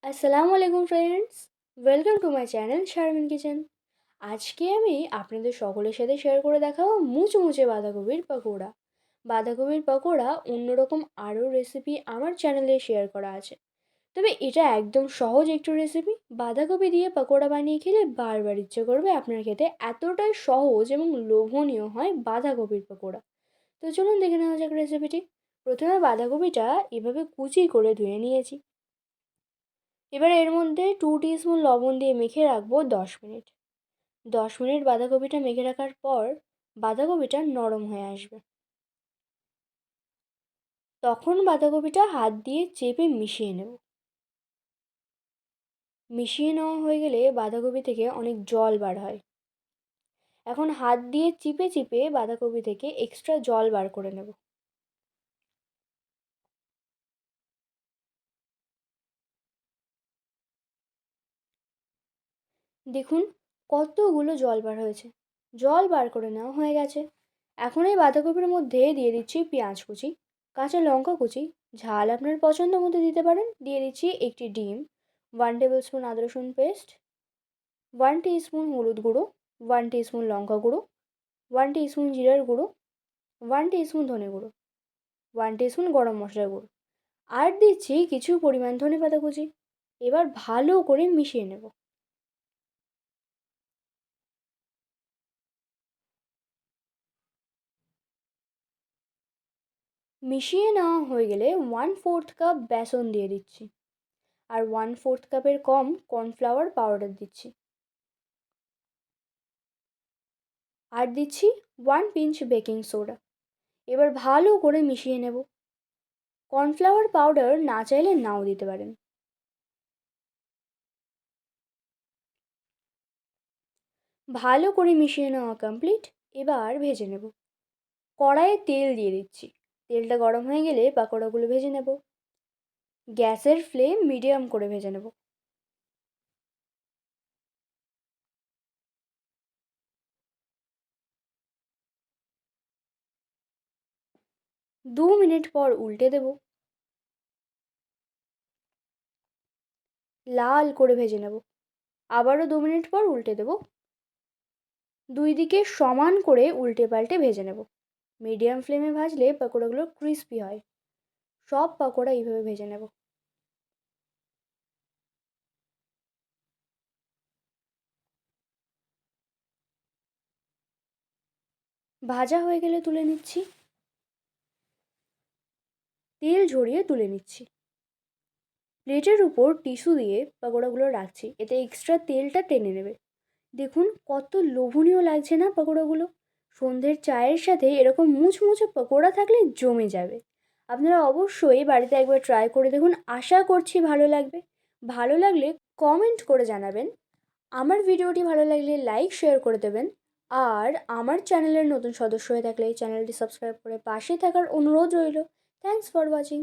আসসালামু আলাইকুম friends, welcome to my channel Sharmin kitchen. আজকে আমি আপনাদের সকলের সাথে শেয়ার করে দেখাবো মুচমুচে বাঁধাকপির পকোড়া। বাঁধাকপির পকোড়া অন্যরকম আরও রেসিপি আমার চ্যানেলে শেয়ার করা আছে, তবে এটা একদম সহজ একটু রেসিপি। বাঁধাকপি দিয়ে পকোড়া বানিয়ে খেলে বারবার ইচ্ছে করবে আপনার খেতে, এতটাই সহজ এবং লোভনীয় হয় বাঁধাকপির পকোড়া। তো চলুন দেখে নেওয়া যাক রেসিপিটি। প্রথমে বাঁধাকপিটা এভাবে কুচি করে ধুয়ে নিয়েছি। এবার এর মধ্যে 2 টিস্পুন লবণ দিয়ে মেখে রাখবো 10 মিনিট। 10 মিনিট বাঁধাকপিটা মেখে রাখার পর বাঁধাকপিটা নরম হয়ে আসবে। তখন বাঁধাকপিটা হাত দিয়ে চেপে মিশিয়ে নেব। মিশিয়ে নেওয়া হয়ে গেলে বাঁধাকপি থেকে অনেক জল বার হয়। এখন হাত দিয়ে চিপে চিপে বাঁধাকপি থেকে এক্সট্রা জল বার করে নেব। দেখুন কতগুলো জল বার হয়েছে। জল বার করে নেওয়া হয়ে গেছে। এখন এই বাঁধাকপির মধ্যে দিয়ে দিচ্ছি পেঁয়াজ কুচি, কাঁচা লঙ্কা কুচি, ঝাল আপনার পছন্দ মতো দিতে পারেন। দিয়ে দিচ্ছি একটি ডিম, 1 টেবিল স্পুন আদা রসুন পেস্ট, 1 টিস্পুন হলুদ গুঁড়ো, 1 টিস্পুন লঙ্কা গুঁড়ো, 1 টিস্পুন জিরার গুঁড়ো, 1 টিস্পুন ধনে গুঁড়ো, 1 টিস্পুন গরম মশলার গুঁড়ো, আর দিচ্ছি কিছু পরিমাণ ধনে পাতা কুচি। এবার ভালো করে মিশিয়ে নেব। মিশিয়ে নেওয়া হয়ে গেলে 1/4 কাপ বেসন দিয়ে দিচ্ছি, আর 1/4 কাপের কম কর্নফ্লাওয়ার পাউডার দিচ্ছি, আর দিচ্ছি 1 পিঞ্চ বেকিং সোডা। এবার ভালো করে মিশিয়ে নেব। কর্নফ্লাওয়ার পাউডার না চাইলে নাও দিতে পারেন। ভালো করে মিশিয়ে নেওয়া কমপ্লিট। এবার ভেজে নেব। কড়াইয়ে তেল দিয়ে দিচ্ছি। তেলটা গরম হয়ে গেলে পাকোড়াগুলো ভেজে নেব। গ্যাসের ফ্লেম মিডিয়াম করে ভেজে নেব। 2 মিনিট পর উল্টে দেব। লাল করে ভেজে নেব। আবারও 2 মিনিট পর উল্টে দেব। দুই দিকে সমান করে উল্টে পাল্টে ভেজে নেব। মিডিয়াম ফ্লেমে ভাজলে পকোড়াগুলো ক্রিস্পি হয়। সব পকোড়া এইভাবে ভেজে নেব। ভাজা হয়ে গেলে তুলে নিচ্ছি। তেল ঝরিয়ে তুলে নিচ্ছি। প্লেটের উপর টিস্যু দিয়ে পকোড়াগুলো রাখছি, এতে এক্সট্রা তেলটা টেনে নেবে। দেখুন কত লোভনীয় লাগছে না পকোড়াগুলো। সন্ধ্যের চায়ের সাথে এরকম মুচমুচে পকোড়া থাকলে জমে যাবে। আপনারা অবশ্যই বাড়িতে একবার ট্রাই করে দেখুন, আশা করছি ভালো লাগবে। ভালো লাগলে কমেন্ট করে জানাবেন। আমার ভিডিওটি ভালো লাগলে লাইক শেয়ার করে দেবেন। আর আমার চ্যানেলের নতুন সদস্য হয়ে থাকলে চ্যানেলটি সাবস্ক্রাইব করে পাশে থাকার অনুরোধ রইল। Thanks for watching.